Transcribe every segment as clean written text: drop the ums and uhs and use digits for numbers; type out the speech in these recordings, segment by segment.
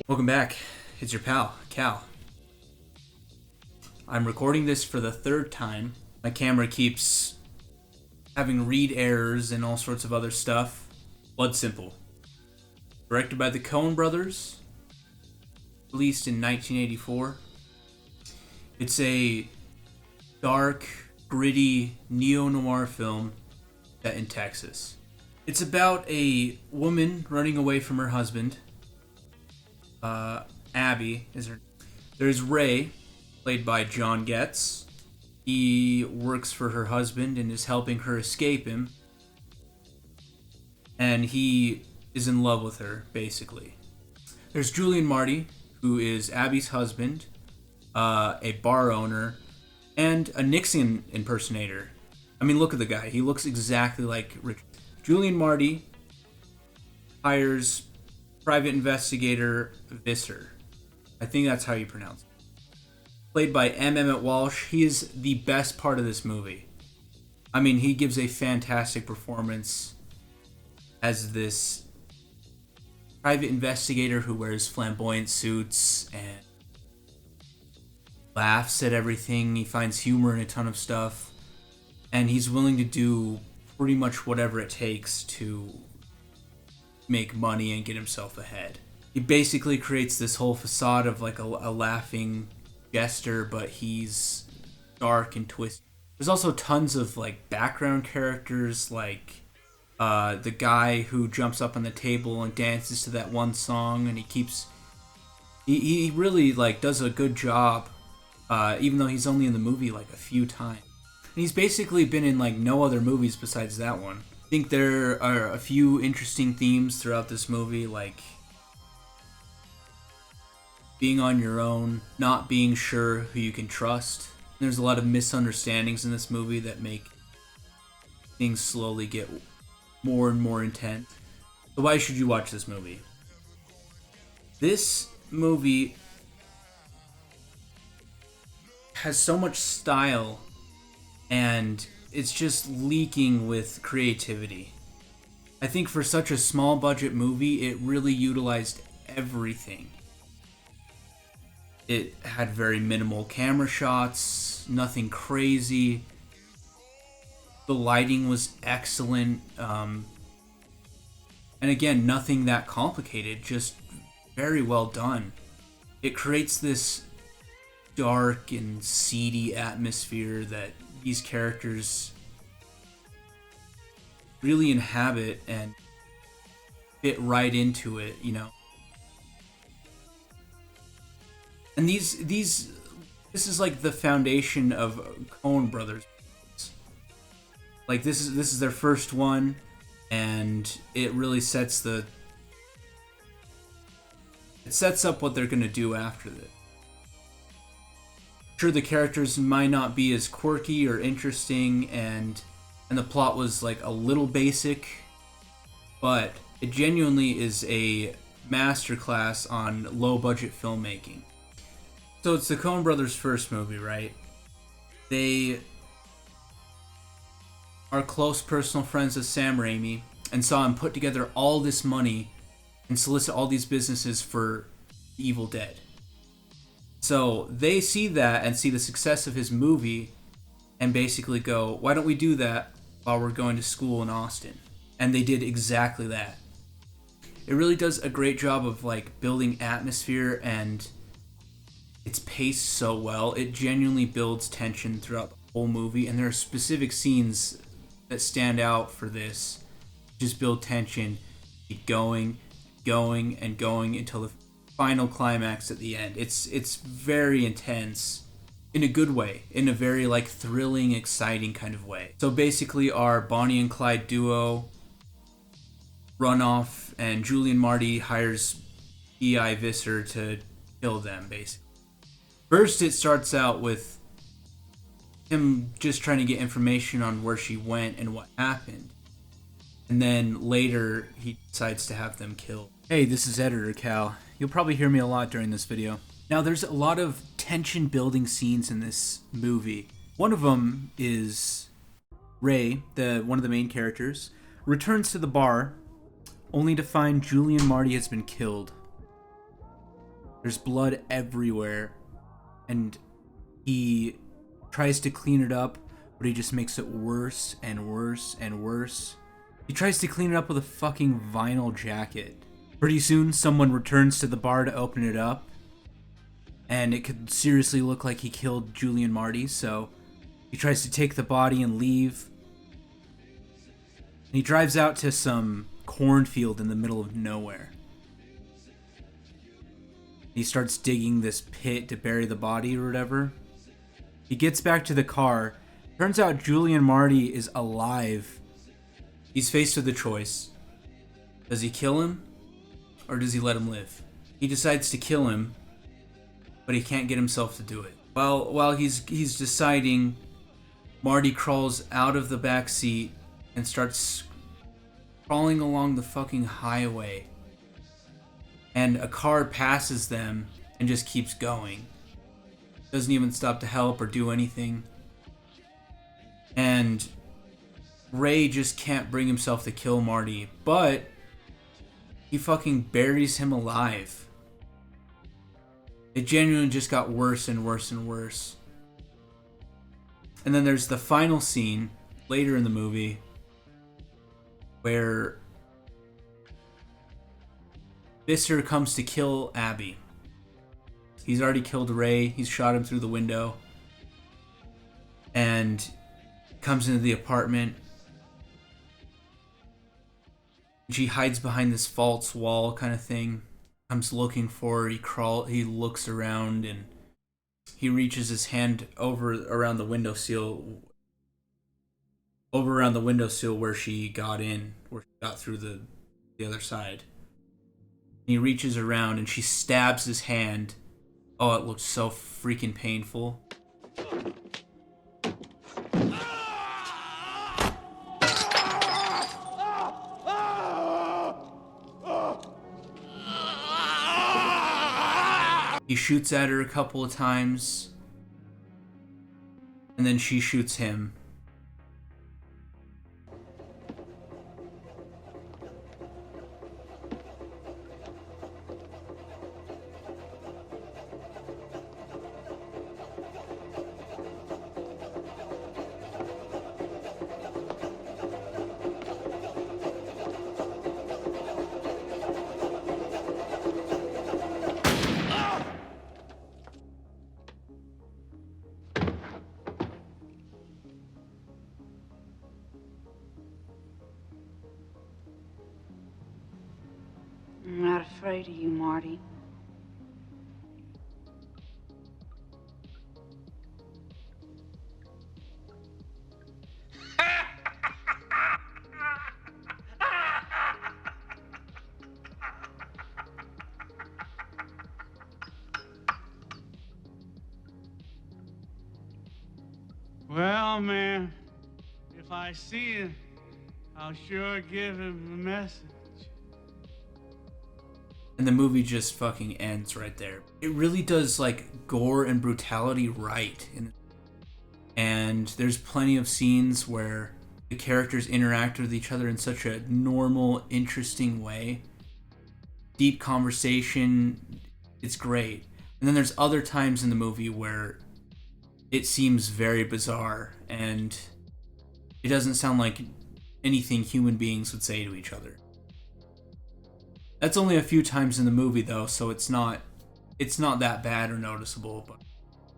Welcome back. It's your pal, Cal. I'm recording this for the third time. My camera keeps having read errors and all sorts of other stuff. Blood Simple. Directed by the Coen brothers. Released in 1984. It's a dark, gritty, neo-noir film set in Texas. It's about a woman running away from her husband. Abby is her. There's Ray, played by John Getz. He works for her husband and is helping her escape him. And he is in love with her, basically. There's Julian Marty, who is Abby's husband, a bar owner, and a Nixon impersonator. I mean, look at the guy. He looks exactly like Richard. Julian Marty hires private investigator Visser. I think that's how you pronounce it. Played by M. Emmett Walsh. He is the best part of this movie. I mean, he gives a fantastic performance as this private investigator who wears flamboyant suits and laughs at everything. He finds humor in a ton of stuff. And he's willing to do pretty much whatever it takes to make money and get himself ahead. He basically creates this whole facade of like a laughing jester, but he's dark and twisted. There's also tons of like background characters, like the guy who jumps up on the table and dances to that one song, and he really like does a good job, even though he's only in the movie like a few times. And he's basically been in like no other movies besides that one. I think there are a few interesting themes throughout this movie, like being on your own, not being sure who you can trust. There's a lot of misunderstandings in this movie that make things slowly get more and more intense. So why should you watch this movie? This movie has so much style, and it's just leaking with creativity. I think for such a small budget movie, it really utilized everything. It had very minimal camera shots, nothing crazy. The lighting was excellent. And again, nothing that complicated, just very well done. It creates this dark and seedy atmosphere that these characters really inhabit and fit right into it, you know. And this is like the foundation of Coen Brothers. Like this is their first one, and it really sets up what they're gonna do after this. Sure, the characters might not be as quirky or interesting, and the plot was like a little basic, but it genuinely is a masterclass on low budget filmmaking. So it's the Coen brothers' first movie, right? They are close personal friends with Sam Raimi and saw him put together all this money and solicit all these businesses for Evil Dead. So they see that and see the success of his movie and basically go, why don't we do that while we're going to school in Austin? And they did exactly that. It really does a great job of like building atmosphere, and it's paced so well. It genuinely builds tension throughout the whole movie, and there are specific scenes that stand out for this. Just build tension, keep going, and going until the final climax at the end. It's very intense in a good way, in a very like thrilling, exciting kind of way. So basically our Bonnie and Clyde duo run off, and Julian Marty hires B.I. Visser to kill them, basically. First it starts out with him just trying to get information on where she went and what happened. And then later he decides to have them killed. Hey, this is Editor Cal. You'll probably hear me a lot during this video. Now, there's a lot of tension-building scenes in this movie. One of them is Ray, one of the main characters, returns to the bar only to find Julian Marty has been killed. There's blood everywhere, and he tries to clean it up, but he just makes it worse and worse and worse. He tries to clean it up with a fucking vinyl jacket. Pretty soon, someone returns to the bar to open it up, and it could seriously look like he killed Julian Marty, so he tries to take the body and leave. And he drives out to some cornfield in the middle of nowhere. He starts digging this pit to bury the body or whatever. He gets back to the car. Turns out Julian Marty is alive. He's faced with a choice. Does he kill him, or does he let him live? He decides to kill him, but he can't get himself to do it. While he's deciding, Marty crawls out of the back seat and starts crawling along the fucking highway. And a car passes them and just keeps going. Doesn't even stop to help or do anything. And Ray just can't bring himself to kill Marty, but he fucking buries him alive. It genuinely just got worse and worse and worse. And then there's the final scene later in the movie where Visser comes to kill Abby. He's already killed Ray. He's shot him through the window. And comes into the apartment. She hides behind this false wall kind of thing. Comes looking for her. He looks around and he reaches his hand over around the windowsill where she got in, where she got through the other side. And he reaches around and she stabs his hand. Oh, it looks so freaking painful. He shoots at her a couple of times, and then she shoots him. I'm not afraid of you, Marty. Well, man, if I see him, I'll sure give him a message. And the movie just fucking ends right there. It really does like gore and brutality right. And there's plenty of scenes where the characters interact with each other in such a normal, interesting way. Deep conversation, it's great. And then there's other times in the movie where it seems very bizarre and it doesn't sound like anything human beings would say to each other. That's only a few times in the movie though, so it's not that bad or noticeable, but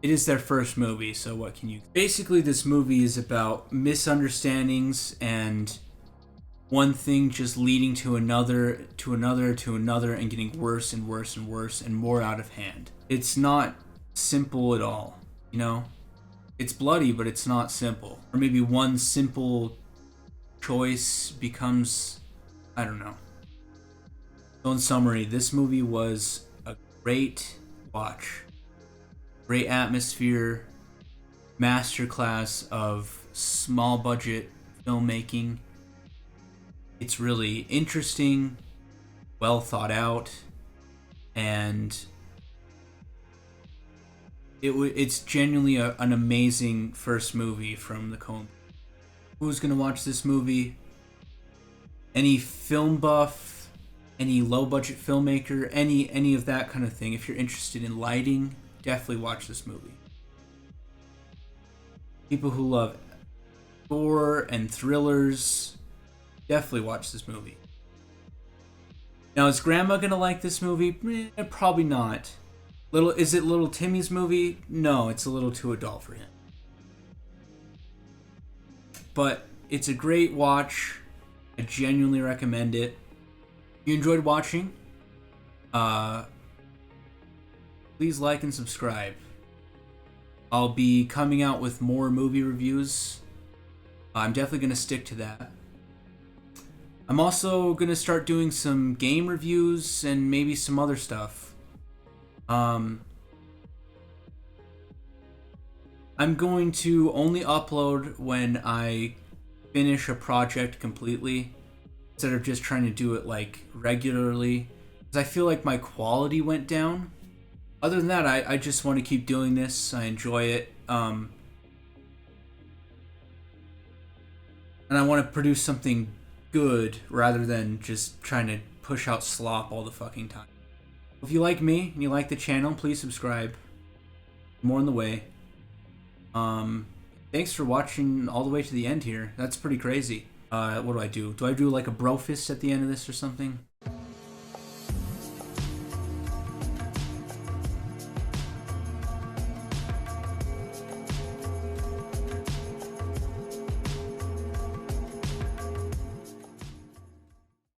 it is their first movie, so what can you... Basically, this movie is about misunderstandings and one thing just leading to another, to another, to another, and getting worse and worse and worse and more out of hand. It's not simple at all, you know? It's bloody, but it's not simple. Or maybe one simple choice becomes... I don't know. So in summary, this movie was a great watch. Great atmosphere, masterclass of small budget filmmaking. It's really interesting, well thought out, and it's genuinely an amazing first movie from the Coen. Who's gonna watch this movie? Any film buff any low budget filmmaker, any of that kind of thing. If you're interested in lighting, definitely watch this movie. People who love gore and thrillers, definitely watch this movie. Now, is Grandma gonna like this movie? Probably not. Is it Little Timmy's movie? No, it's a little too adult for him. But it's a great watch. I genuinely recommend it. If you enjoyed watching, please like and subscribe. I'll be coming out with more movie reviews. I'm definitely going to stick to that. I'm also going to start doing some game reviews and maybe some other stuff. I'm going to only upload when I finish a project completely, instead of just trying to do it like regularly, because I feel like my quality went down. Other than that, I just want to keep doing this. I enjoy it. And I want to produce something good rather than just trying to push out slop all the fucking time. If you like me and you like the channel, please subscribe. More on the way. Thanks for watching all the way to the end here. That's pretty crazy. What do? Do I do like a bro fist at the end of this or something?